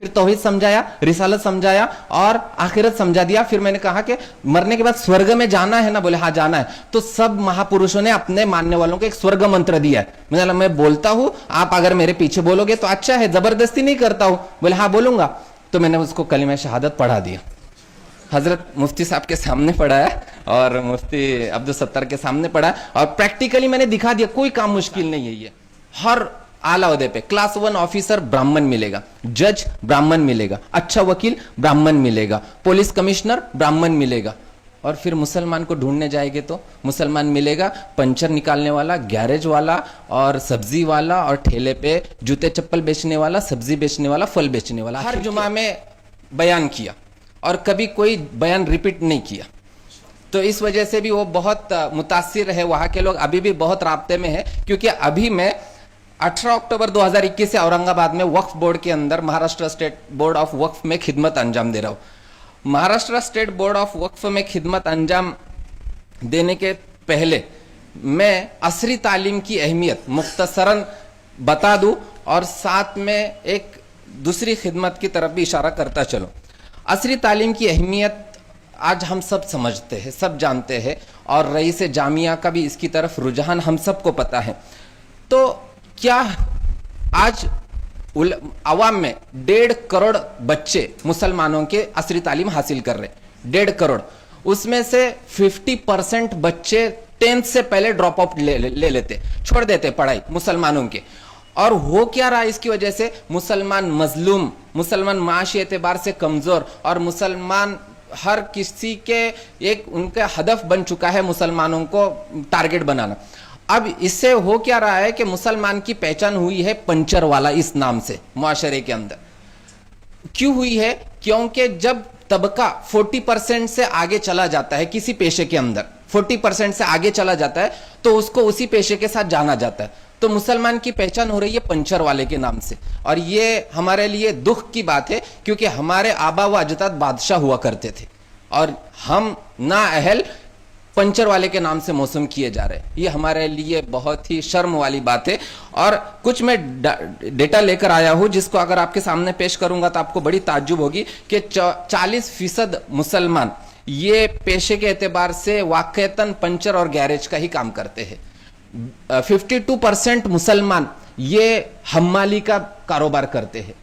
फिर तौहीद समझाया, रिसालत समझाया और आखिरत समझा दिया। फिर मैंने कहा कि मरने के बाद स्वर्ग में जाना है ना, बोले हाँ जाना है। तो सब महापुरुषों ने अपने मानने वालों को एक स्वर्ग मंत्र दिया है। मैं बोलता हूं, आप अगर मेरे पीछे बोलोगे तो अच्छा है, जबरदस्ती नहीं करता हूं। बोले हाँ बोलूंगा। तो मैंने उसको कलिमा शहादत पढ़ा दिया। हजरत मुफ्ती साहब के सामने पढ़ाया और मुफ्ती अब्दुल सत्तार के सामने पढ़ा और प्रैक्टिकली मैंने दिखा दिया, कोई काम मुश्किल नहीं है। ये हर आला ओहदे पे क्लास 1 ऑफिसर ब्राह्मण मिलेगा, जज ब्राह्मण मिलेगा, अच्छा वकील ब्राह्मण मिलेगा, पुलिस कमिश्नर ब्राह्मण मिलेगा। और फिर मुसलमान को ढूंढने जाएंगे तो मुसलमान मिलेगा पंचर निकालने वाला, गैरेज वाला और सब्जी वाला और ठेले पे जूते चप्पल बेचने वाला, सब्जी बेचने वाला, फल बेचने वाला। हर जुमा में बयान किया और कभी कोई बयान रिपीट नहीं किया। तो इस वजह से भी वो बहुत मुतासिर है। वहां के लोग अभी भी बहुत राब्ते में है, क्योंकि अभी मैं 18 अक्टूबर 2021 से औरंगाबाद में वक्फ बोर्ड के अंदर महाराष्ट्र स्टेट बोर्ड ऑफ वक्फ में खिदमत अंजाम दे रहा हूं। महाराष्ट्र स्टेट बोर्ड ऑफ वक्फ में खिदमत अंजाम देने के पहले मैं असरी तालीम की अहमियत मुख्तसरन बता दूं और साथ में एक दूसरी खिदमत की तरफ भी इशारा करता चलो। असरी तालीम की अहमियत आज हम सब समझते हैं, सब जानते हैं और रईस जामिया का भी इसकी तरफ रुझान हम सबको पता है। तो क्या आज अवाम में 1.5 करोड़ बच्चे मुसलमानों के असरी तालीम हासिल कर रहे, 1.5 करोड़। उसमें से 50% बच्चे 10th से पहले ड्रॉप आउट ले लेते, छोड़ देते पढ़ाई मुसलमानों के। और हो क्या रहा इसकी वजह से? मुसलमान मजलूम, मुसलमान माशी एतबार से कमजोर और मुसलमान हर किसी के एक उनका हदफ बन चुका है मुसलमानों को टारगेट बनाना। अब इससे हो क्या रहा है कि मुसलमान की पहचान हुई है पंचर वाला इस नाम से मुआशरे के अंदर। क्यों हुई है? क्योंकि जब तबका 40% से आगे चला जाता है किसी पेशे के अंदर, 40% से आगे चला जाता है तो उसको उसी पेशे के साथ जाना जाता है। तो मुसलमान की पहचान हो रही है पंचर वाले के नाम से। और ये हमारे लिए दुख की बात है, क्योंकि हमारे आबा व अजदाद बादशाह हुआ करते थे और हम ना अहल पंचर वाले के नाम से मौसम किए जा रहे हैं। ये हमारे लिए बहुत ही शर्म वाली बात है। और कुछ मैं डेटा लेकर आया हूं जिसको अगर आपके सामने पेश करूंगा तो आपको बड़ी ताज्जुब होगी कि 40% मुसलमान ये पेशे के एतबार से वाकईतन पंचर और गैरेज का ही काम करते हैं। 52% मुसलमान ये हम्माली का कारोबार करते हैं।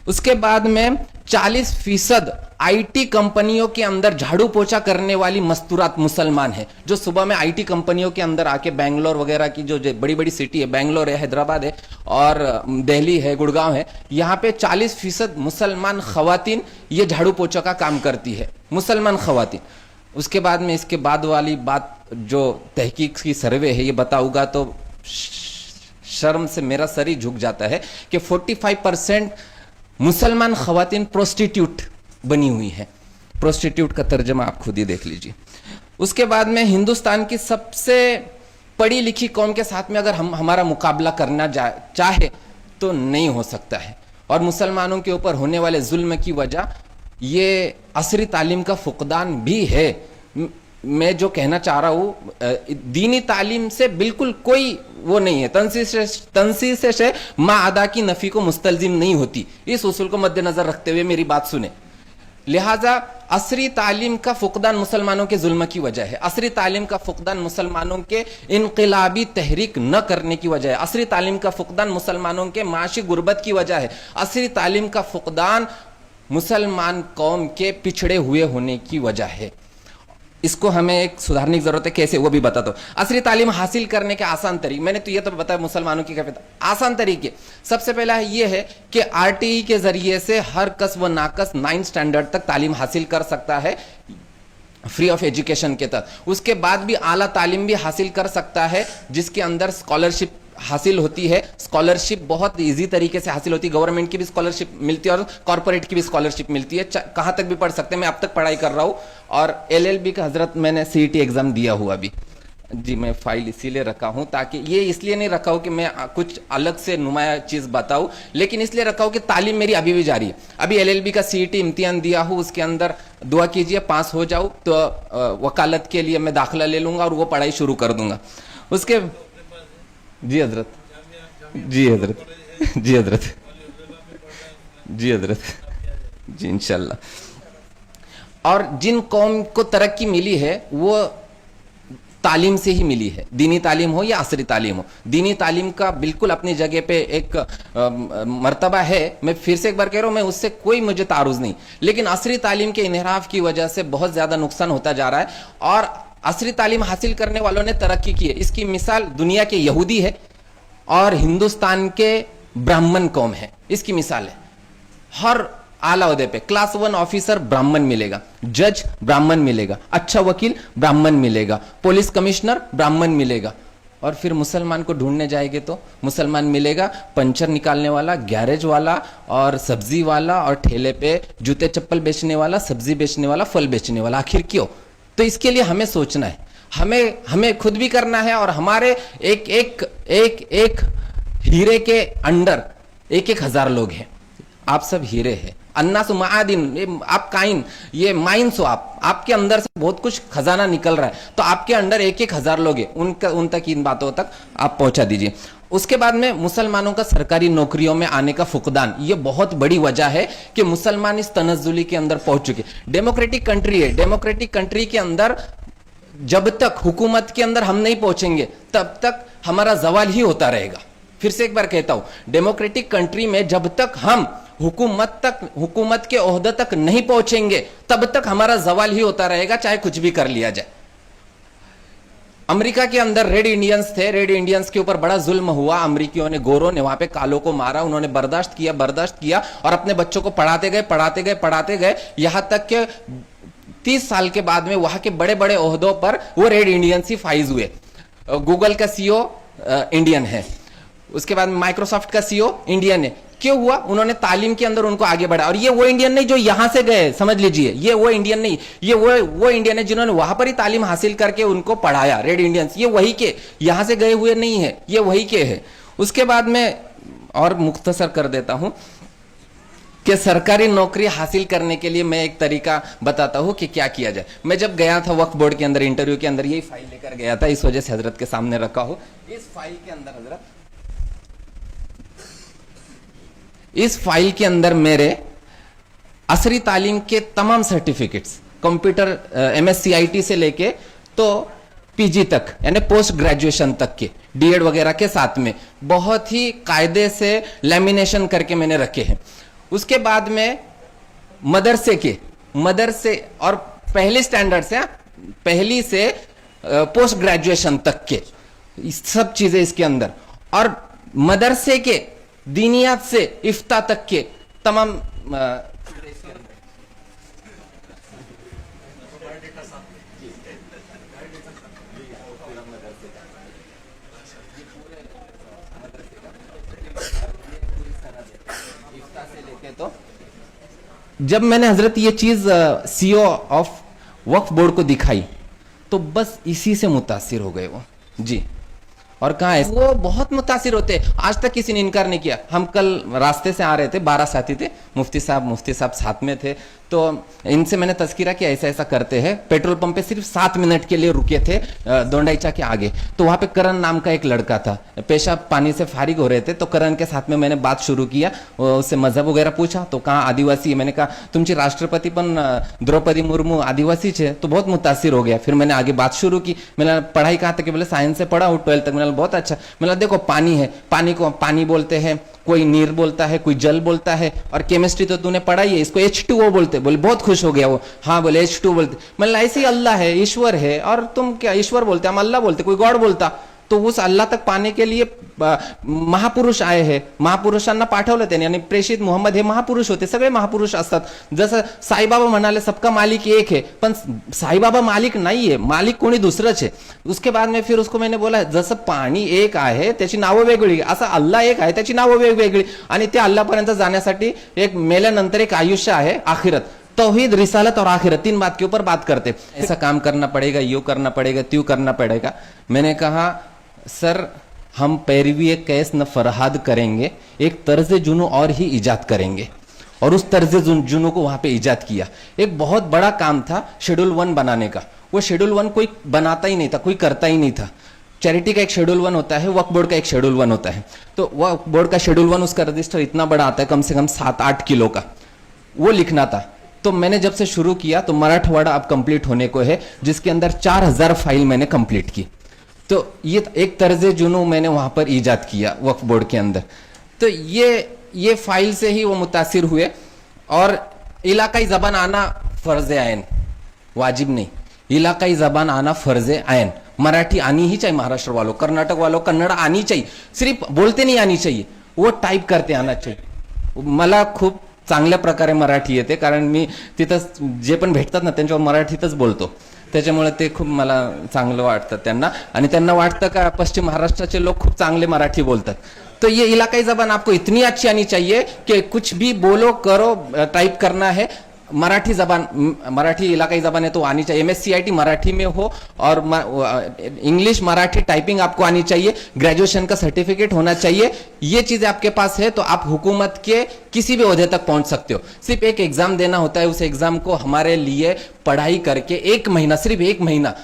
उसके बाद में 40% आईटी कंपनियों के अंदर झाड़ू पोछा करने वाली मस्तूरात मुसलमान है, जो सुबह में आईटी कंपनियों के अंदर आके बेंगलोर वगैरह की जो बड़ी बड़ी सिटी है, बेंगलोर है, हैदराबाद है और दिल्ली है, गुड़गांव है, यहाँ पे 40% मुसलमान खवातीन ये झाड़ू पोछा का काम करती है, मुसलमान खवातीन। उसके बाद में इसके बाद वाली बात जो तहकीक की सर्वे है ये बताऊंगा तो शर्म से मेरा सर ही झुक जाता है कि 45% मुसलमान खवातीन प्रोस्टिट्यूट बनी हुई है। प्रोस्टिट्यूट का तर्जमा आप खुद ही देख लीजिए। उसके बाद में हिंदुस्तान की सबसे पढ़ी लिखी कौम के साथ में अगर हम हमारा मुकाबला करना चाहे तो नहीं हो सकता है। और मुसलमानों के ऊपर होने वाले जुल्म की वजह ये असरी तालीम का फुकदान भी है। मैं जो कहना चाह रहा हूं, दीनी तालीम से बिल्कुल कोई वो नहीं है, तंसीस से माँ अदा की नफी को मुस्तलजिम नहीं होती। इस उसूल को मद्देनजर रखते हुए मेरी बात सुने। लिहाजा असरी तालीम का फुकदान मुसलमानों के जुल्म की वजह है। असरी तालीम का फुकदान मुसलमानों के इनकलाबी तहरीक न करने की वजह है। असरी तालीम का फुकदान मुसलमानों के माशी गुर्बत की वजह है। असरी तालीम का फुकदान मुसलमान कौम के पिछड़े हुए होने की वजह है। इसको हमें एक सुधारने की जरूरत है। कैसे, वो भी बताता हूं। असली तालीम हासिल करने के आसान तरीके मैंने तो ये तो बताया मुसलमानों की कैफियत। आसान तरीके सबसे पहला ये है कि आरटीई के जरिए से हर कस व नाकस 9th स्टैंडर्ड तक तालीम हासिल कर सकता है फ्री ऑफ एजुकेशन के तहत। उसके बाद भी आला तालीम भी हासिल कर सकता है जिसके अंदर स्कॉलरशिप हासिल होती है। स्कॉलरशिप बहुत इजी तरीके से हासिल होती है। गवर्नमेंट की भी स्कॉलरशिप मिलती है और कॉर्पोरेट की भी स्कॉलरशिप मिलती है। कहां तक भी पढ़ सकते हैं। मैं अब तक पढ़ाई कर रहा हूं और एलएलबी का हजरत मैंने सीईटी एग्जाम दिया हुआ भी जी। मैं फाइल इसीलिए रखा हूं ताकि ये इसलिए नहीं रखा हूं कि मैं कुछ अलग से नुमाया चीज बताऊं, लेकिन इसलिए रखा हूं कि तालीम मेरी अभी भी जारी है। अभी एलएलबी का सीईटी इम्तिहान दिया हूं, उसके अंदर दुआ कीजिए पास हो जाऊं तो वकालत के लिए मैं दाखिला ले लूंगा और वो पढ़ाई शुरू कर दूंगा। उसके जी हजरत, जी हजरत, जी हजरत, जी हजरत, जी इंशाल्लाह। और जिन कौम को तरक्की मिली है वो तालीम से ही मिली है, दीनी तालीम हो या असरी तालीम हो। दीनी तालीम का बिल्कुल अपनी जगह पे एक मर्तबा है, मैं फिर से एक बार कह रहा हूं, मैं उससे कोई मुझे तारुज नहीं, लेकिन असरी तालीम के इन्हिराफ की वजह से बहुत ज्यादा नुकसान होता जा रहा है। और असरी तालीम हासिल करने वालों ने तरक्की की है, इसकी मिसाल दुनिया के यहूदी है और हिंदुस्तान के ब्राह्मण कौम है, इसकी मिसाल है। हर आला ओहदे पे क्लास 1 ऑफिसर ब्राह्मण मिलेगा, जज ब्राह्मण मिलेगा, अच्छा वकील ब्राह्मण मिलेगा, पुलिस कमिश्नर ब्राह्मण मिलेगा। और फिर मुसलमान को ढूंढने जाएंगे तो मुसलमान मिलेगा पंचर निकालने वाला, गैरेज वाला और सब्जी वाला और ठेले पे जूते चप्पल बेचने वाला, सब्जी बेचने वाला, फल बेचने वाला। आखिर क्यों? तो इसके लिए हमें सोचना है, हमें खुद भी करना है। और हमारे एक एक एक एक हीरे के अंडर 1,000 लोग हैं। आप सब हीरे हैं, अन्नासु मादिन, आप काइन, ये माइंस हो, आपके अंदर से बहुत कुछ खजाना निकल रहा है। तो आपके अंदर 1,000 लोग हैं, उन तक इन बातों तक आप पहुंचा दीजिए। उसके बाद में मुसलमानों का सरकारी नौकरियों में आने का फुकदान, ये बहुत बड़ी वजह है कि मुसलमान इस तनज़्ज़ुली के अंदर पहुंच चुके। डेमोक्रेटिक कंट्री है, डेमोक्रेटिक कंट्री के अंदर जब तक हुकूमत के अंदर हम नहीं पहुंचेंगे तब तक हमारा जवाल ही होता रहेगा। फिर से एक बार कहता हूं, डेमोक्रेटिक कंट्री में जब तक हम हुकूमत के ओहदे तक नहीं पहुंचेंगे तब तक हमारा जवाल ही होता रहेगा, चाहे कुछ भी कर लिया जाए। अमेरिका के अंदर रेड इंडियंस थे, रेड इंडियंस के ऊपर बड़ा जुल्म हुआ। अमेरिकियों ने, गोरों ने वहां पे कालों को मारा, उन्होंने बर्दाश्त किया और अपने बच्चों को पढ़ाते गए यहां तक के 30 साल के बाद में वहां के बड़े बड़े ओहदों पर वो रेड इंडियंस ही फाइज हुए। गूगल का सीईओ इंडियन है, उसके बाद माइक्रोसॉफ्ट का सीईओ इंडियन है। क्यों हुआ? उन्होंने तालीम के अंदर उनको आगे बढ़ा। और ये वो इंडियन नहीं जो यहां से गए, समझ लीजिए, ये वो इंडियन नहीं, ये वो इंडियन है जिन्होंने वहां पर ही तालीम हासिल करके उनको पढ़ाया। रेड इंडियंस ये वही के, यहां से गए हुए नहीं है, ये वही के है। उसके बाद में और मुख्तसर कर देता हूं कि सरकारी नौकरी हासिल करने के लिए मैं एक तरीका बताता हूं कि क्या किया जाए। मैं जब गया था वक्फ बोर्ड के अंदर इंटरव्यू के अंदर, यही फाइल लेकर गया था, इस वजह से हजरत के सामने रखा हूं। इस फाइल के अंदर हजरत, इस फाइल के अंदर मेरे असरी तालीम के तमाम सर्टिफिकेट्स, कंप्यूटर MSc IT से लेके तो PG तक, यानी पोस्ट ग्रेजुएशन तक के, डीएड वगैरह के साथ में बहुत ही कायदे से लैमिनेशन करके मैंने रखे हैं। उसके बाद में मदरसे और पहले स्टैंडर्ड से, पहली से पोस्ट ग्रेजुएशन तक के सब चीजें इसके अंदर, और मदरसे के दीनियात से इफ्ता तक के तमाम तो जब मैंने हजरत ये चीज सीईओ ऑफ वक्फ बोर्ड को दिखाई तो बस इसी से मुतासिर हो गए वो जी। और कहा है वो बहुत मुतासिर होते, आज तक किसी ने इनकार नहीं किया। हम कल रास्ते से आ रहे थे, 12 साथी थे, मुफ्ती साहब साथ में थे, तो इनसे मैंने तस्कीरा किया ऐसा ऐसा करते हैं। पेट्रोल पंप पे सिर्फ 7 मिनट के लिए रुके थे दोंडाईचा के आगे, तो वहां पे करण नाम का एक लड़का था, पेशाब पानी से फारिग हो रहे थे, तो करण के साथ में मैंने बात शुरू किया, उससे मजहब वगैरह पूछा, तो कहा आदिवासी है। मैंने कहा तुमची राष्ट्रपति पण द्रौपदी मुर्मू आदिवासी है, तो बहुत मुतासिर हो गया। फिर मैंने आगे बात शुरू की, मैंने पढ़ाई कहा था कि बोले साइंस से पढ़ा हूँ 12th तक। मैंने बहुत अच्छा, मैंने देखो पानी है, पानी को पानी बोलते हैं, कोई नीर बोलता है, कोई जल बोलता है, और केमिस्ट्री तो तूने पढ़ाई है, इसको H2O बोलते। बोले बहुत खुश हो गया वो, हाँ बोले H2O बोलते। मतलब ऐसे ही अल्लाह है, ईश्वर है, और तुम क्या ईश्वर बोलते, हम अल्लाह बोलते, कोई गॉड बोलता। तो उस अल्लाह तक पाने के लिए महापुरुष आए हैं, महापुरुषांना पाठवलं त्याने, आणि प्रेषित मोहम्मद हे महापुरुष होते, सगळे महापुरुष असतात। जसं साईबाबा म्हणाले सबका मालिक एक है, पण साईबाबा मालिक नाहीये, मालिक कोणी दुसरंच आहे। उसके बाद में फिर उसको मैंने बोला जसं पाणी एक आहे त्याची नावं वेगळी, असं अल्लाह एक आहे त्याची नावं वेगवेगळी, आणि त्या अल्लाहपर्यंत जाण्यासाठी एक मेल्यानंतर एक आयुष्य आहे आखिरत। तौहीद, रिसालत और आखिरत, 3 बात के ऊपर बात करते। ऐसा काम करना पड़ेगा, यूं करना पड़ेगा, त्यों करना पड़ेगा। मैंने कहा सर हम पैरवी एक कैस न फरहाद करेंगे, एक तर्ज जुनू और ही इजाद करेंगे, और उस तर्ज जुनू को वहां पे इजाद किया। एक बहुत बड़ा काम था शेड्यूल 1 बनाने का, वो शेड्यूल 1 कोई बनाता ही नहीं था, कोई करता ही नहीं था। चैरिटी का एक शेड्यूल 1 होता है, वक्फ बोर्ड का एक शेड्यूल 1 होता है। तो वक्फ बोर्ड का शेड्यूल 1 उसका रजिस्टर इतना बड़ा आता है, कम से कम 7-8 किलो का, वो लिखना था। तो मैंने जब से शुरू किया तो मराठवाड़ा अब कंप्लीट होने को है, जिसके अंदर 4000 फाइल मैंने कंप्लीट की। तो ये एक तर्ज जुनू मैंने वहां पर ईजाद किया वक्फ बोर्ड के अंदर। तो ये फाइल से ही वो मुतासिर हुए। और इलाकाई जबान आना फर्ज आयन, वाजिब नहीं, इलाकाई जबान आना फर्ज आयन। मराठी आनी ही चाहिए, महाराष्ट्र वालों, कर्नाटक वालों कन्नड आनी चाहिए, सिर्फ बोलते नहीं आनी चाहिए, वो टाईप करते आना चाहिए। मला खूप चांगल्या प्रकारे मराठी येते, कारण मी तिथं जे पण भेटतात ना त्यांच्यावर मराठीतच बोलतो, त्याच्यामुळे ते खूप मला चांगलं वाटतं त्यांना। आणि त्यांना वाटतं का पश्चिम महाराष्ट्राचे लोग खूप चांगले मराठी बोलतात। तो ये इलाकाई जबान आपको इतनी अच्छी आनी चाहिए कि कुछ भी बोलो करो, टाइप करना है, मराठी जबान, मराठी इलाकाई जबान है तो आनी चाहिए। MSCIT मराठी में हो और इंग्लिश मराठी टाइपिंग आपको आनी चाहिए, ग्रेजुएशन का सर्टिफिकेट होना चाहिए। ये चीजें आपके पास है तो आप हुकूमत के किसी भी ओहदे तक पहुंच सकते हो। सिर्फ एक एग्जाम देना होता है, उस एग्जाम को हमारे लिए पढ़ाई करके 1 महीना, सिर्फ 1 महीना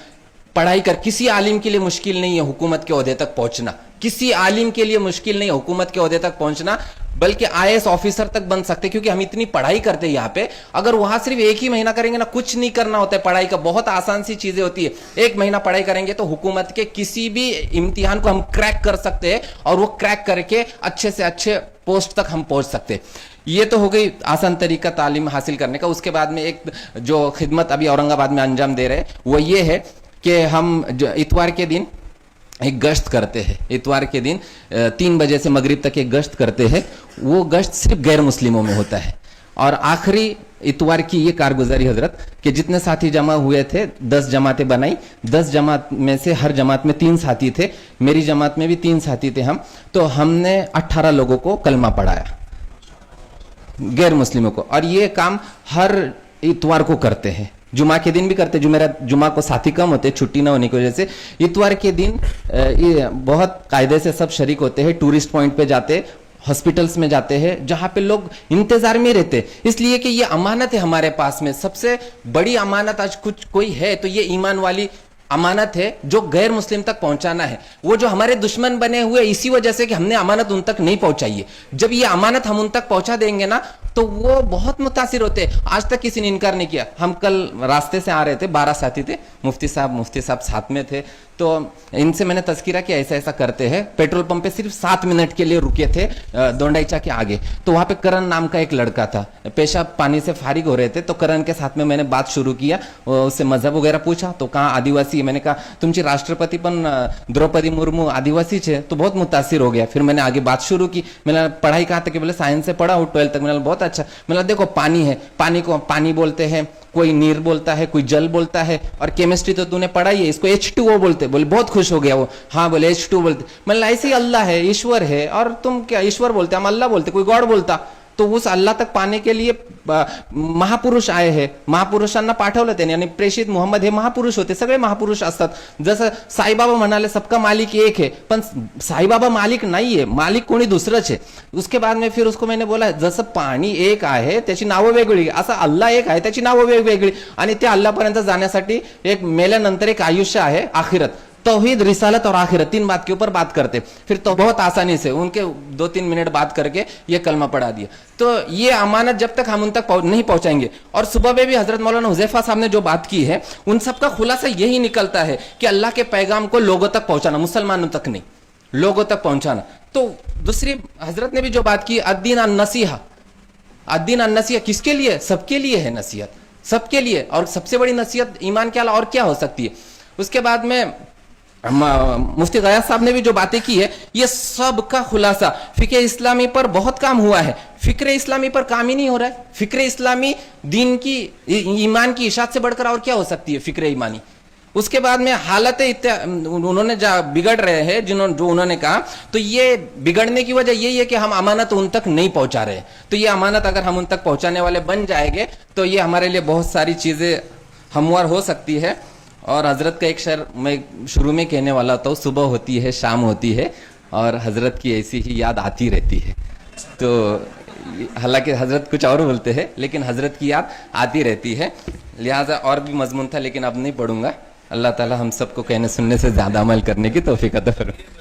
पढ़ाई कर, किसी आलिम के लिए मुश्किल नहीं है हुकूमत के ओहदे तक पहुंचना, किसी आलिम के लिए मुश्किल नहीं है हुकूमत के ओहदे तक पहुंचना, बल्कि IAS ऑफिसर तक बन सकते, क्योंकि हम इतनी पढ़ाई करते हैं यहाँ पे। अगर वहां सिर्फ 1 ही महीना करेंगे ना, कुछ नहीं करना होता है पढ़ाई का, बहुत आसान सी चीजें होती है। 1 महीना पढ़ाई करेंगे तो हुकूमत के किसी भी इम्तिहान को हम क्रैक कर सकते हैं, और वो क्रैक करके अच्छे से अच्छे पोस्ट तक हम पहुंच सकते हैं। ये तो हो गई आसान तरीका तालीम हासिल करने का। उसके बाद में एक जो खिदमत अभी औरंगाबाद में अंजाम दे रहे हैं वो ये है कि हम इतवार के दिन एक गश्त करते हैं, इतवार के दिन 3 बजे से मगरिब तक एक गश्त करते हैं। वो गश्त सिर्फ गैर मुस्लिमों में होता है। और आखिरी इतवार की ये कारगुजारी हजरत कि जितने साथी जमा हुए थे, 10 जमातें बनाई, 10 जमात में से हर जमात में 3 साथी थे, मेरी जमात में भी 3 साथी थे हम। तो हमने 18 लोगों को कलमा पढ़ाया, गैर मुस्लिमों को। और ये काम हर इतवार को करते हैं, जुमा के दिन भी करते। जुमा को साथी कम होते, छुट्टी ना होने की वजह से इतवार के दिन ये बहुत कायदे से सब शरीक होते हैं। टूरिस्ट पॉइंट पे जाते, हॉस्पिटल्स में जाते हैं, जहां पे लोग इंतजार में रहते, इसलिए कि ये अमानत है हमारे पास में। सबसे बड़ी अमानत आज कुछ कोई है तो ये ईमान वाली अमानत है जो गैर मुस्लिम तक पहुंचाना है। वो जो हमारे दुश्मन बने हुए इसी वजह से कि हमने अमानत उन तक नहीं पहुंचाई है। जब ये अमानत हम उन तक पहुंचा देंगे ना तो वो बहुत मुतासिर होते हैं। आज तक किसी ने इनकार नहीं किया। हम कल रास्ते से आ रहे थे, 12 साथी थे, मुफ्ती साहब साथ में थे। तो इनसे मैंने तस्कीरा किया ऐसा ऐसा करते हैं। पेट्रोल पंप पे सिर्फ 7 मिनट के लिए रुके थे दोंडाईचा के आगे। तो वहां पे करण नाम का एक लड़का था, पेशाब पानी से फारिग हो रहे थे। तो करण के साथ में मैंने बात शुरू किया, उससे मजहब वगैरह पूछा। तो कहा आदिवासी, मैंने कहा तुमची राष्ट्रपति पण द्रौपदी मुर्मू आदिवासी है, तो बहुत मुतासिर हो गया। फिर मैंने आगे बात शुरू की। मैंने पढ़ाई कहा था कि बोले साइंस से पढ़ा हूं 12th तक। मैंने बहुत अच्छा। मैंने देखो पानी है, पानी को पानी बोलते हैं, कोई नीर बोलता है, कोई जल बोलता है, और केमिस्ट्री तो तूने पढ़ाई है, इसको H2O बोलते। बोले बहुत खुश हो गया वो, हाँ बोले H2O बोलते। मतलब ऐसे ही अल्लाह है, ईश्वर है, और तुम क्या ईश्वर बोलते, हम अल्लाह बोलते, कोई गॉड बोलता। तो उस अल्लाह तक पाने के लिए महापुरुष आए हैं, महापुरुषांना पाठवलं त्यांनी। आणि प्रेषित मोहम्मद हे महापुरुष होते, सगळे महापुरुष असतात। जसं साईबाबा म्हणाले सबका मालिक एक है, पण साईबाबा मालिक नाहीये, मालिक कोणी दुसरंच आहे। उसके बाद में फिर उसको मैंने बोला जसं पाणी एक आहे त्याची नावं वेगळी, असं अल्लाह एक आहे त्याची नावं वेगवेगळी, आणि त्या अल्लाहपर्यंत जाण्यासाठी एक मेल्यानंतर एक आयुष्य आहे आखिरत। तौहीद, रिसालत और आखिरत, 3 बात के ऊपर बात करते। फिर तो बहुत आसानी से उनके 2-3 मिनट बात करके ये कलमा पढ़ा दिया। तो ये अमानत जब तक हम उन तक नहीं पहुंचाएंगे। और सुबह में भी हजरत मौलाना हुजैफा साहब ने जो बात की है, उन सब का खुलासा यही निकलता है कि अल्लाह के पैगाम को लोगों तक पहुंचाना, मुसलमानों तक नहीं, लोगों तक पहुंचाना। तो दूसरी हजरत ने भी जो बात की, अद्दीन अन-नसीहा, अद्दीन अन-नसीहा किसके लिए? सबके लिए है नसीहत, सबके लिए। और सबसे बड़ी नसीहत ईमान के अलावा और क्या हो सकती है? उसके बाद में मुफ्ती गयास साहब ने भी जो बातें की है, ये सब का खुलासा फिक्र इस्लामी पर बहुत काम हुआ है। फिक्र इस्लामी पर काम ही नहीं हो रहा है। फिक्र इस्लामी दीन की, ईमान की इशात से बढ़कर और क्या हो सकती है फिक्र ईमानी। उसके बाद में हालतें उन्होंने बिगड़ रहे हैं जो उन्होंने कहा, तो ये बिगड़ने की वजह यही है कि हम अमानत उन तक नहीं पहुंचा रहे। तो ये अमानत अगर हम उन तक पहुंचाने वाले बन जाएंगे तो ये हमारे लिए बहुत सारी चीजें हमवार हो सकती है। और हजरत का एक शेर मैं शुरू में कहने वाला था, सुबह होती है शाम होती है और हजरत की ऐसी ही याद आती रहती है। तो हालांकि हजरत कुछ और बोलते हैं लेकिन हजरत की याद आती रहती है। लिहाजा और भी मजमून था लेकिन अब नहीं पढ़ूंगा, अल्लाह ताला हम सबको कहने सुनने से ज्यादा अमल करने की तौफीक अता फरमाए।